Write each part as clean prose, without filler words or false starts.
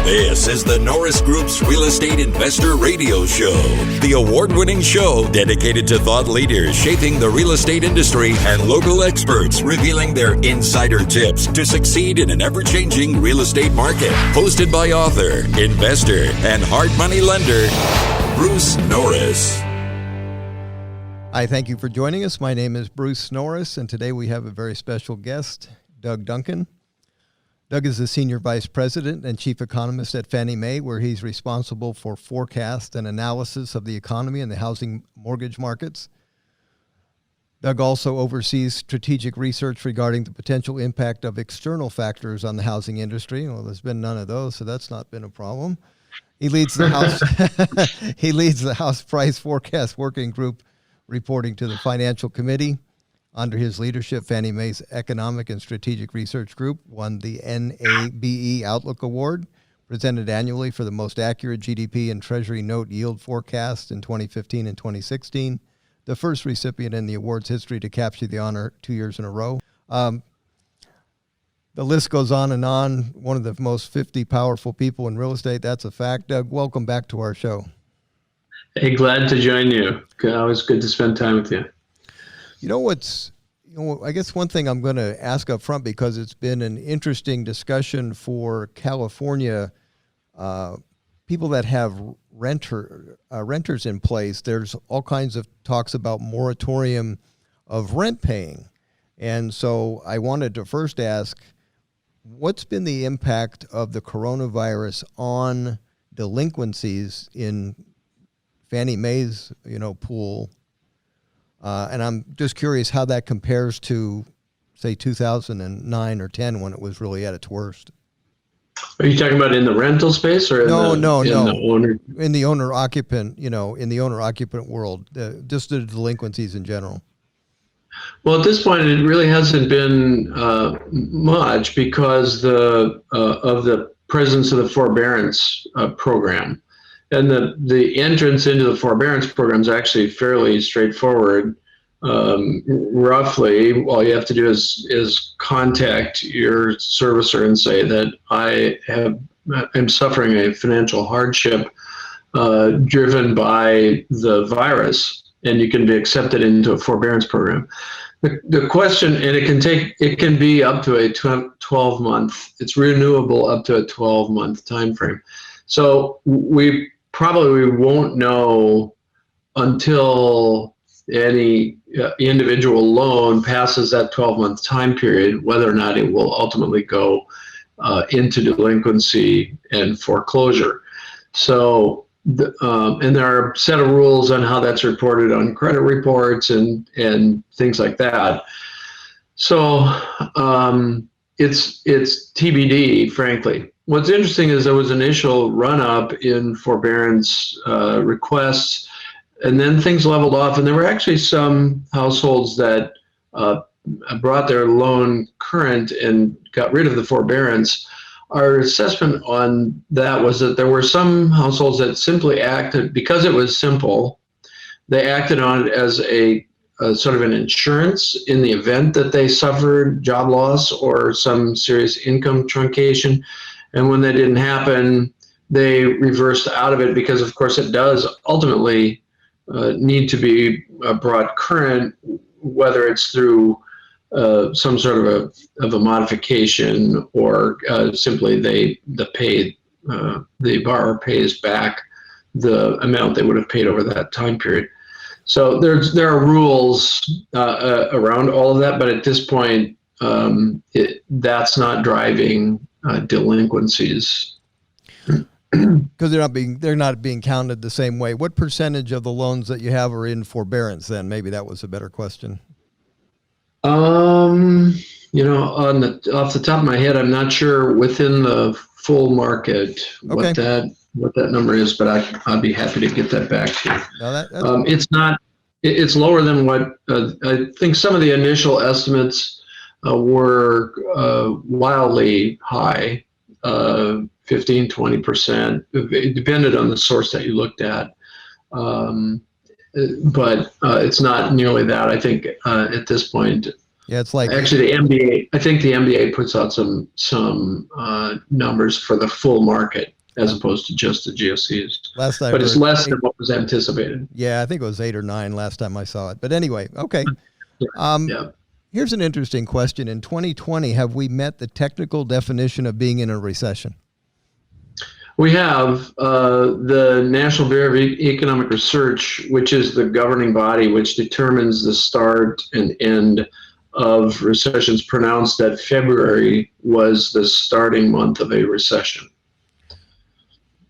This is the Norris Group's Real Estate Investor Radio Show, the award-winning show dedicated to thought leaders shaping the real estate industry and local experts revealing their insider tips to succeed in an ever-changing real estate market. Hosted by author, investor, and hard money lender, Bruce Norris. Hi, thank you for joining us. My name is Bruce Norris, and today we have a very special guest, Doug Duncan. Doug is the Senior Vice President and Chief Economist at Fannie Mae, where he's responsible for forecast and analysis of the economy and the housing mortgage markets. Doug also oversees strategic research regarding the potential impact of external factors on the housing industry. Well, there's been none of those, so that's not been a problem. He leads the House Price Forecast Working Group, reporting to the Financial Committee. Under his leadership, Fannie Mae's Economic and Strategic Research Group won the NABE Outlook Award, presented annually for the most accurate GDP and Treasury note yield forecast in 2015 and 2016, the first recipient in the award's history to capture the honor 2 years in a row. The list goes on and on. One of the most 50 powerful people in real estate. That's a fact. Doug, welcome back to our show. Hey, glad to join you. Always good to spend time with you. I guess one thing I'm going to ask up front, because it's been an interesting discussion for California, people that have renters in place, there's all kinds of talks about moratorium of rent paying. And so I wanted to first ask, what's been the impact of the coronavirus on delinquencies in Fannie Mae's, pool? And I'm just curious how that compares to, say, 2009 or 10 when it was really at its worst. Are you talking about in the rental space or No. the owner? In the owner-occupant, in the owner-occupant world, just the delinquencies in general. Well, at this point, it really hasn't been much because of the presence of the forbearance program. And the entrance into the forbearance program is actually fairly straightforward. Roughly, all you have to do is contact your servicer and say that I'm suffering a financial hardship driven by the virus, and you can be accepted into a forbearance program. The question, and it can be up to a 12-month. It's renewable up to a 12-month time frame. So we probably won't know until any individual loan passes that 12-month time period whether or not it will ultimately go into delinquency and foreclosure. So, and there are a set of rules on how that's reported on credit reports and things like that. So it's TBD, frankly. What's interesting is there was initial run-up in forbearance requests, and then things leveled off, and there were actually some households that brought their loan current and got rid of the forbearance. Our assessment on that was that there were some households that simply acted, because it was simple, they acted on it as a sort of an insurance in the event that they suffered job loss or some serious income truncation. And when that didn't happen, they reversed out of it because, of course, it does ultimately need to be brought current, whether it's through some sort of a modification or simply the borrower pays back the amount they would have paid over that time period. So there are rules around all of that, but at this point, that's not driving delinquencies. Because they're not being counted the same way. What percentage of the loans that you have are in forbearance then? Maybe that was a better question. Off the top of my head, I'm not sure within the full market what that number is, but I'd be happy to get that back to you. No, it's lower than what I think some of the initial estimates were wildly high, 15-20%. It depended on the source that you looked at. But it's not nearly that. I think at this point, yeah, it's like actually the MBA. I think the MBA puts out some numbers for the full market. as opposed to just the GSEs. Last I but it's heard, less than what was anticipated. Yeah, I think it was 8 or 9 last time I saw it. But anyway, okay. Yeah. Here's an interesting question. In 2020, have we met the technical definition of being in a recession? We have the National Bureau of Economic Research, which is the governing body which determines the start and end of recessions, pronounced that February was the starting month of a recession.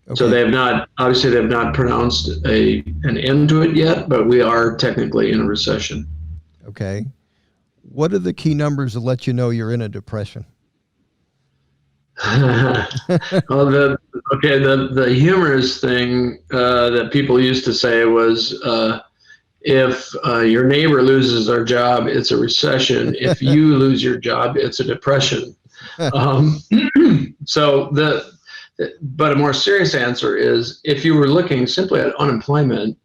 Okay. So they have not pronounced an end to it yet, but we are technically in a recession. Okay. What are the key numbers that let you know you're in a depression? Well, the humorous thing that people used to say was, if your neighbor loses their job, it's a recession. If you lose your job, it's a depression. But a more serious answer is, if you were looking simply at unemployment,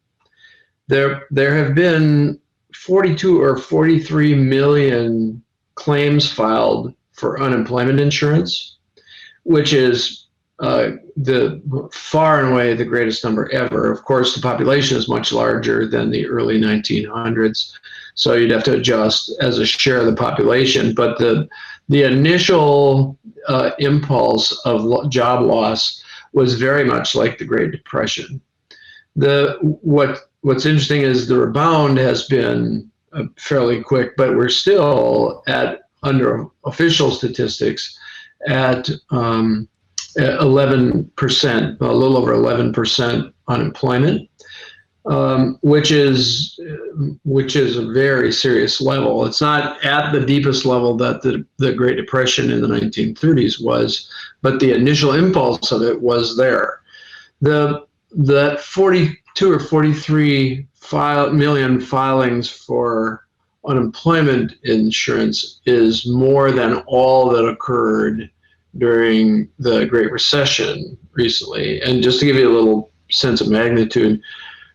there have been 42 or 43 million claims filed for unemployment insurance, which is the far and away the greatest number ever. Of course, the population is much larger than the early 1900s, so you'd have to adjust as a share of the population. But the initial impulse of job loss was very much like the Great Depression. What's interesting is the rebound has been fairly quick, but we're still under official statistics at 11%, a little over 11% unemployment, which is a very serious level. It's not at the deepest level that the Great Depression in the 1930s was, but the initial impulse of it was there. The 42 or 43 million filings for unemployment insurance is more than all that occurred during the Great Recession recently. And just to give you a little sense of magnitude,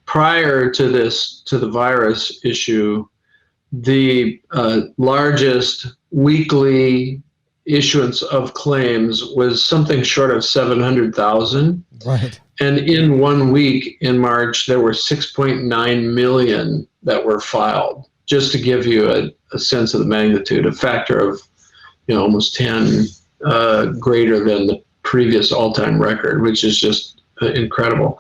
prior to the virus issue, the largest weekly issuance of claims was something short of 700,000. Right. And in 1 week in March, there were 6.9 million that were filed, just to give you a sense of the magnitude, a factor of almost 10 greater than the previous all-time record, which is just incredible.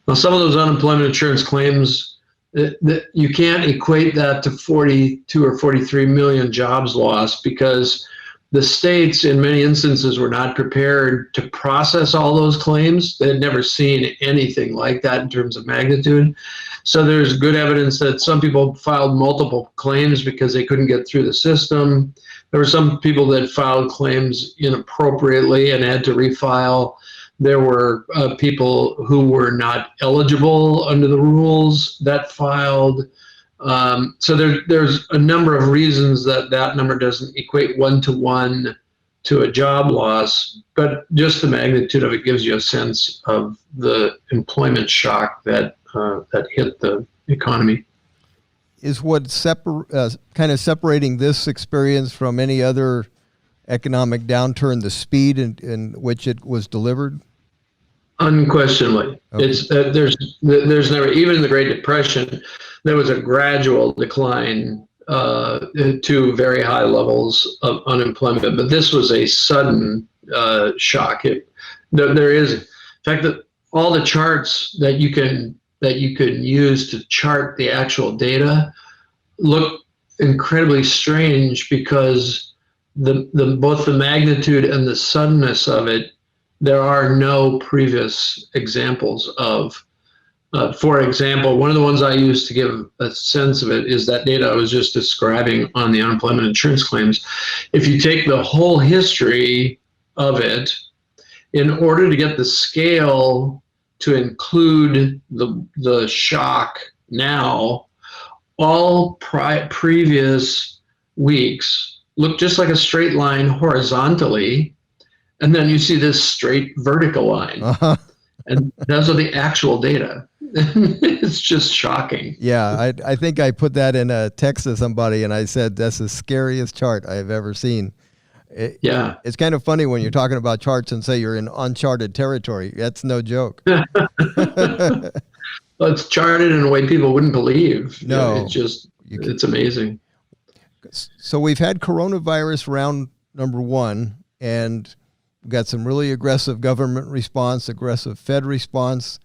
Now, some of those unemployment insurance claims, you can't equate that to 42 or 43 million jobs lost, because the states, in many instances, were not prepared to process all those claims. They had never seen anything like that in terms of magnitude. So there's good evidence that some people filed multiple claims because they couldn't get through the system. There were some people that filed claims inappropriately and had to refile. There were people who were not eligible under the rules that filed. So there's a number of reasons that number doesn't equate one-to-one to a job loss, but just the magnitude of it gives you a sense of the employment shock that hit the economy. Is what kind of separating this experience from any other economic downturn the speed in which it was delivered? Unquestionably. Okay. It's there's never, even in the Great Depression, there was a gradual decline to very high levels of unemployment, but this was a sudden shock. There is, in fact, that all the charts that you can use to chart the actual data look incredibly strange, because both the magnitude and the suddenness of it, there are no previous examples of. For example, one of the ones I use to give a sense of it is that data I was just describing on the unemployment insurance claims. If you take the whole history of it, in order to get the scale to include the shock now, all previous weeks look just like a straight line horizontally, and then you see this straight vertical line. Uh-huh. And those are the actual data. It's just shocking. Yeah, I think I put that in a text to somebody, and I said, that's the scariest chart I've ever seen. Yeah. It's kind of funny when you're talking about charts and say you're in uncharted territory. That's no joke. Well, it's charted in a way people wouldn't believe. No. It's amazing. So we've had coronavirus round number 1, and we've got some really aggressive government response, aggressive Fed response.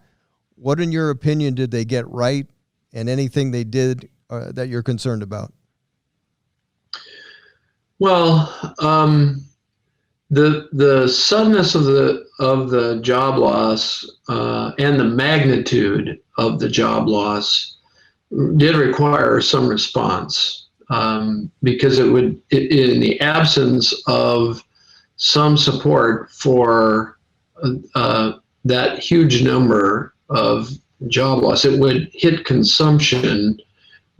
What, in your opinion, did they get right, and anything they did that you're concerned about? Well, the suddenness of the job loss and the magnitude of the job loss did require some response, because it would, in the absence of some support for that huge number of job loss, it would hit consumption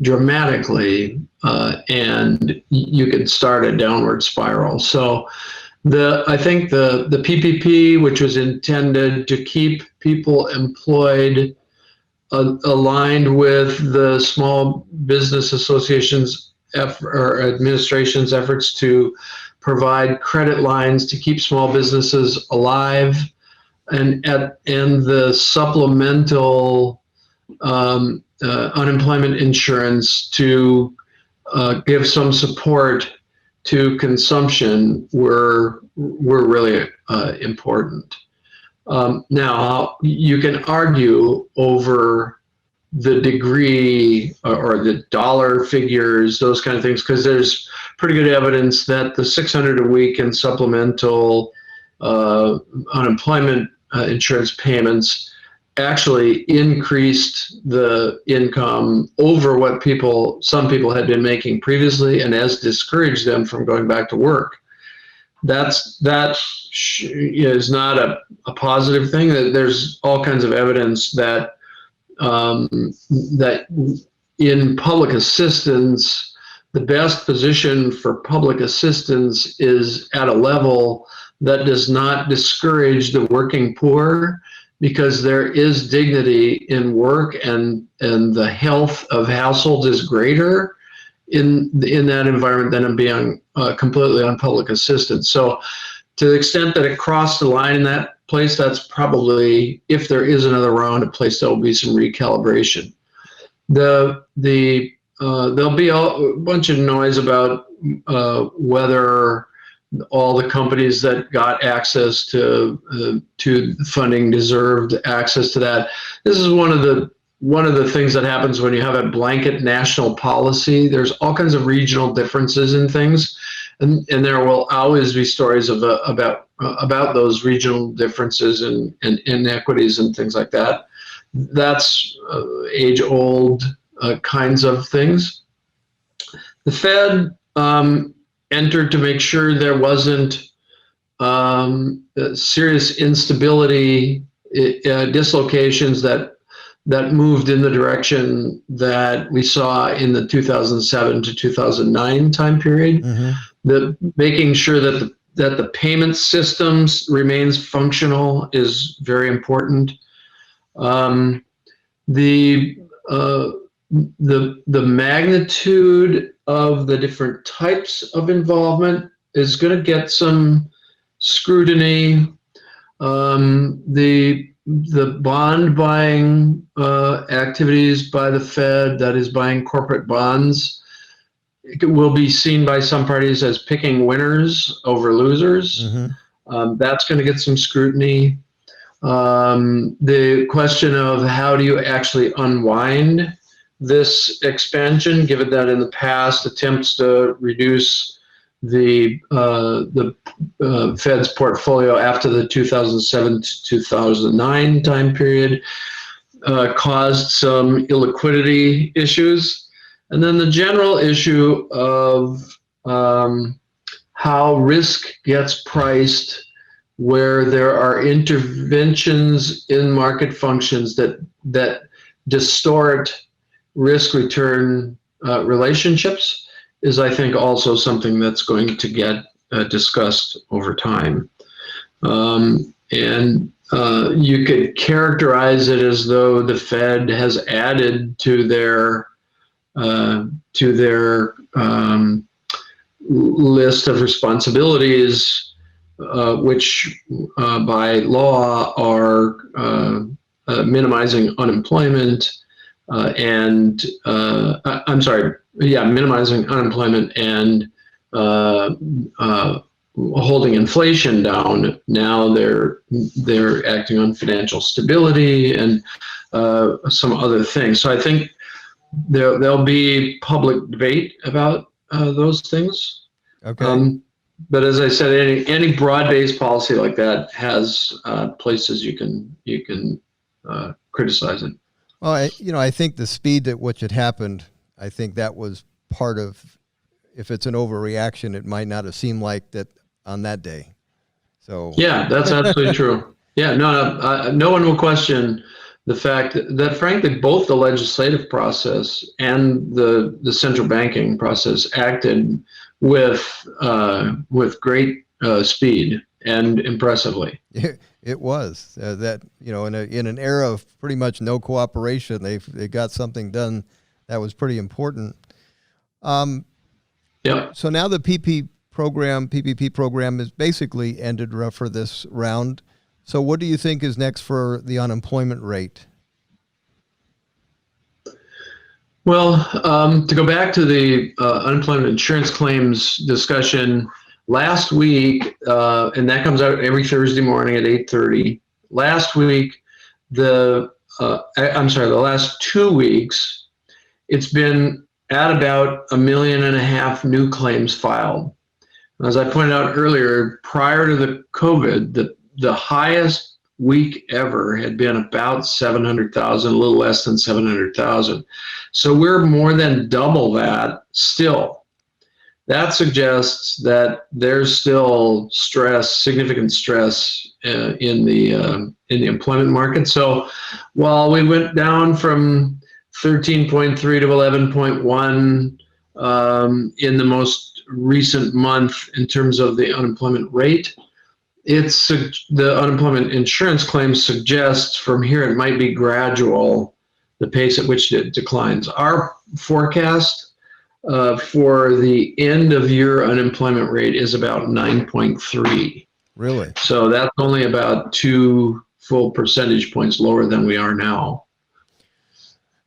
dramatically, and you could start a downward spiral. So I think the PPP, which was intended to keep people employed, aligned with the Small Business Association's or administration's efforts to provide credit lines to keep small businesses alive, and the supplemental unemployment insurance to give some support to consumption were really important. Now, you can argue over the degree or the dollar figures, those kind of things, because there's pretty good evidence that the $600 a week in supplemental unemployment insurance payments actually increased the income over what some people had been making previously, and has discouraged them from going back to work. That is not a positive thing. There's all kinds of evidence that that in public assistance, the best position for public assistance is at a level that does not discourage the working poor, because there is dignity in work, and the health of households is greater in that environment than in being completely on public assistance. So to the extent that it crossed the line in that place, that's probably, if there is another round, a place that will be some recalibration. There'll be a bunch of noise about whether all the companies that got access to funding deserved access to that. This is one of the things that happens when you have a blanket national policy. There's all kinds of regional differences in things, and there will always be stories about those regional differences and inequities and things like that. That's age-old kinds of things. The Fed entered to make sure there wasn't serious instability, dislocations that moved in the direction that we saw in the 2007 to 2009 time period. Mm-hmm. Making sure that the payment systems remains functional is very important. The magnitude of the different types of involvement is going to get some scrutiny. The bond buying activities by the Fed, that is buying corporate bonds, it will be seen by some parties as picking winners over losers. Mm-hmm. That's going to get some scrutiny. The question of how do you actually unwind this expansion, given that in the past attempts to reduce the Fed's portfolio after the 2007 to 2009 time period caused some illiquidity issues. And then the general issue of how risk gets priced, where there are interventions in market functions that distort risk-return relationships, is, I think, also something that's going to get discussed over time. And you could characterize it as though the Fed has added to their list of responsibilities, which by law are minimizing unemployment minimizing unemployment and holding inflation down. Now they're acting on financial stability and some other things. So I think there'll be public debate about those things. Okay. But as I said, any broad-based policy like that has places you can criticize it. Well, I think the speed at which it happened, I think that was part of, if it's an overreaction, it might not have seemed like that on that day. So yeah, that's absolutely true. Yeah, no one will question the fact that frankly, both the legislative process and the central banking process acted with great speed and impressively. It was that, in an era of pretty much no cooperation, they got something done that was pretty important. Yep. So now the PPP program is basically ended for this round. So what do you think is next for the unemployment rate? Well, to go back to the unemployment insurance claims discussion last week, and that comes out every Thursday morning at 8:30. Last week, the last 2 weeks, it's been at about 1.5 million new claims filed. As I pointed out earlier, prior to the COVID, the highest week ever had been about 700,000, a little less than 700,000. So we're more than double that still. That suggests that there's still significant stress in the employment market. So while we went down from 13.3 to 11.1 in the most recent month in terms of the unemployment rate, the unemployment insurance claims suggests from here it might be gradual, the pace at which it declines. Our forecast for the end of year unemployment rate is about 9.3. Really? So that's only about 2 full percentage points lower than we are now.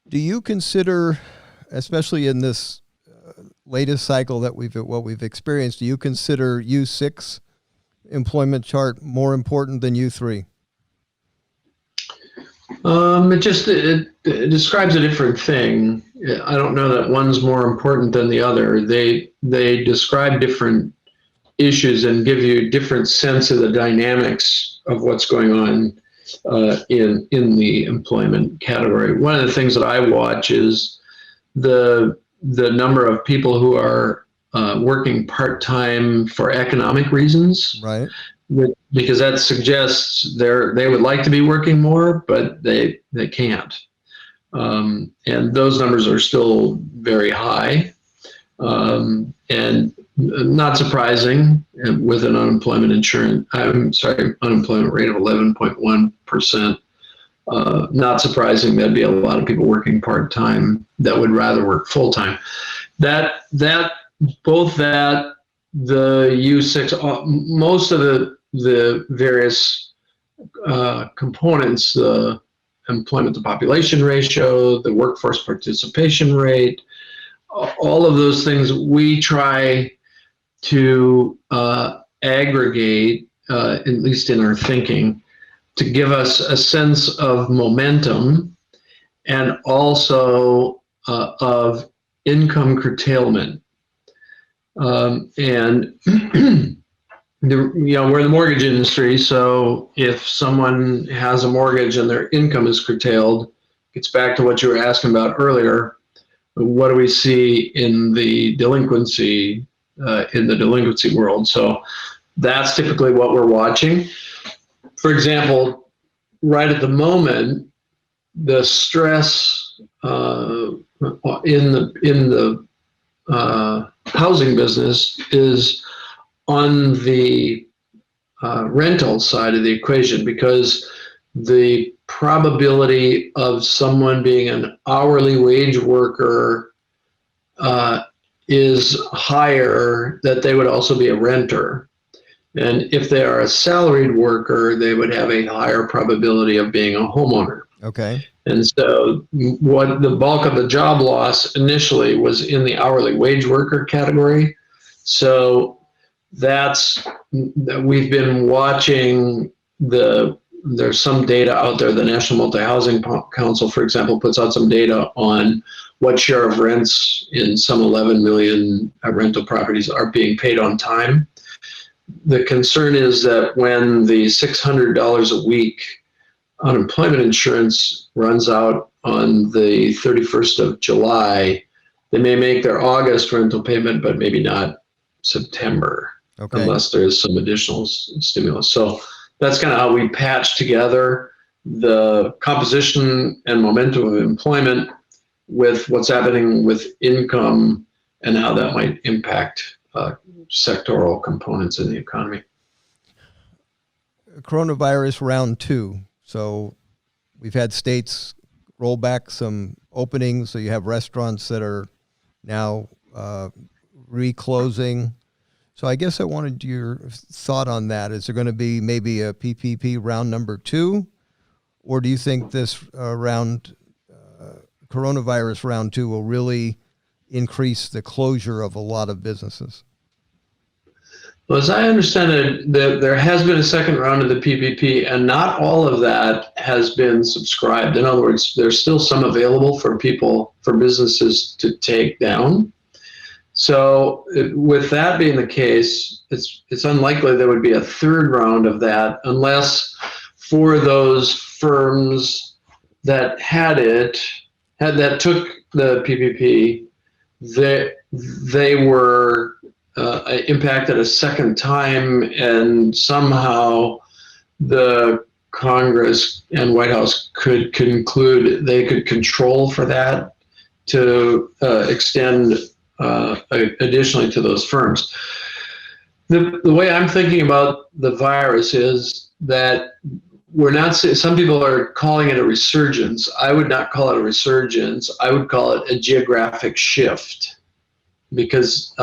Do you consider, especially in this latest cycle that we've experienced, do you consider U6 employment chart more important than U3? It describes a different thing. I don't know that one's more important than the other. They describe different issues and give you a different sense of the dynamics of what's going on in the employment category. One of the things that I watch is the number of people who are working part-time for economic reasons. Right. Because that suggests they would like to be working more, but they can't. And those numbers are still very high. And not surprising with an unemployment rate of 11.1%. Not surprising that'd be a lot of people working part-time that would rather work full-time. The U6, most of the various components, the employment to population ratio, the workforce participation rate, all of those things we try to aggregate, at least in our thinking, to give us a sense of momentum and also of income curtailment. And we're in the mortgage industry, so if someone has a mortgage and their income is curtailed, gets back to what you were asking about earlier. What do we see in the delinquency world? So that's typically what we're watching. For example, right at the moment, the stress in the housing business is on the rental side of the equation, because the probability of someone being an hourly wage worker is higher, that they would also be a renter. And if they are a salaried worker, they would have a higher probability of being a homeowner. Okay. And so what the bulk of the job loss initially was in the hourly wage worker category. So we've been watching there's some data out there. The National Multi-Housing Council, for example, puts out some data on what share of rents in some 11 million rental properties are being paid on time. The concern is that when the $600 a week unemployment insurance runs out on the 31st of July, they may make their August rental payment, but maybe not September, unless there's some additional stimulus. So that's kind of how we patch together the composition and momentum of employment with what's happening with income and how that might impact sectoral components in the economy. Coronavirus round 2. So we've had states roll back some openings. So you have restaurants that are now reclosing. So I guess I wanted your thought on that. Is there going to be maybe a PPP round number 2? Or do you think this coronavirus round 2 will really increase the closure of a lot of businesses? Well, as I understand it, there has been a second round of the PPP, and not all of that has been subscribed. In other words, there's still some available for businesses to take down. So with that being the case, it's unlikely there would be a third round of that unless for those firms that that took the PPP, they were impacted a second time, and somehow the Congress and White House could conclude they could control for that to extend additionally to those firms. The way I'm thinking about the virus is that some people are calling it a resurgence. I would not call it a resurgence. I would call it a geographic shift, because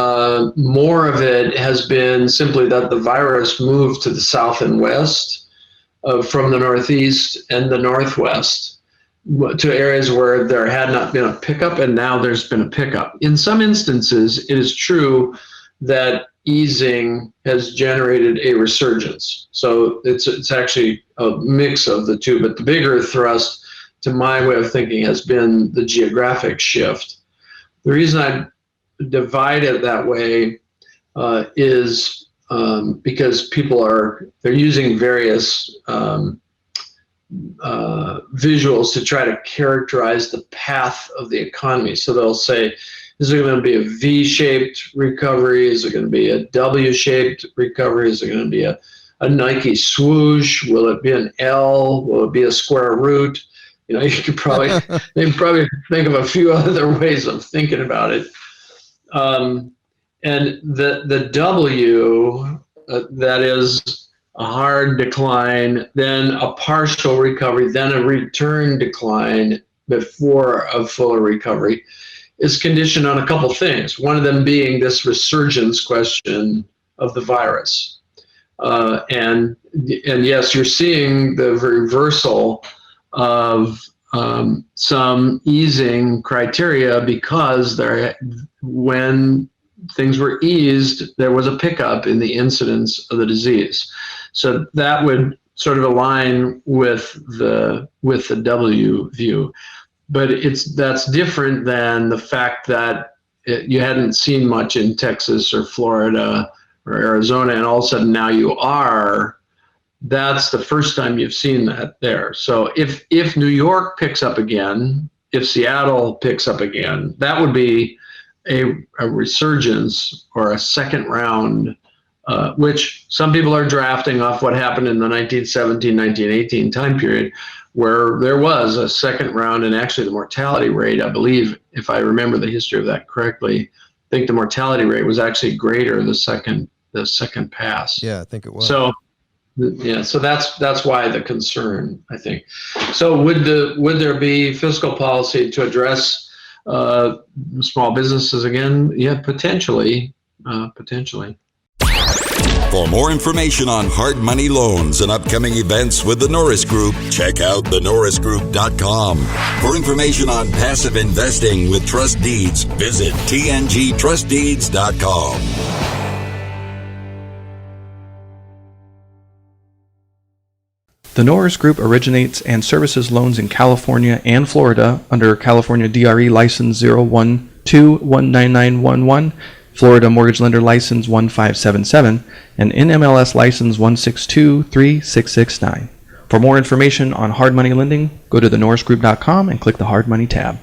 more of it has been simply that the virus moved to the south and west from the northeast and the northwest to areas where there had not been a pickup, and now there's been a pickup. In some instances, it is true that easing has generated a resurgence. So it's actually a mix of the two, but the bigger thrust, to my way of thinking, has been the geographic shift. The reason I divide it that way is because they're using various visuals to try to characterize the path of the economy. So they'll say, is it going to be a V-shaped recovery? Is it going to be a W-shaped recovery? Is it going to be a Nike swoosh? Will it be an L? Will it be a square root? You could probably they probably think of a few other ways of thinking about it. And the W, that is a hard decline, then a partial recovery, then a return decline before a fuller recovery, is conditioned on a couple things. One of them being this resurgence question of the virus. And yes, you're seeing the reversal of some easing criteria, because when things were eased, there was a pickup in the incidence of the disease. So that would sort of align with the W view. But that's different than the fact that you hadn't seen much in Texas or Florida or Arizona, and all of a sudden now you are. That's the first time you've seen that there. So if New York picks up again, if Seattle picks up again, that would be a resurgence or a second round, which some people are drafting off what happened in the 1917, 1918 time period, where there was a second round, and actually the mortality rate, I believe, if I remember the history of that correctly, I think the mortality rate was actually greater the second pass. Yeah, I think it was. So that's why the concern, I think. So would there be fiscal policy to address Small businesses again, yeah, potentially. For more information on hard money loans and upcoming events with the Norris Group, check out thenorrisgroup.com. For information on passive investing with trust deeds, visit tngtrustdeeds.com. The Norris Group originates and services loans in California and Florida under California DRE License 012-19911, Florida Mortgage Lender License 1577, and NMLS License 1623669. For more information on hard money lending, go to thenorrisgroup.com and click the Hard Money tab.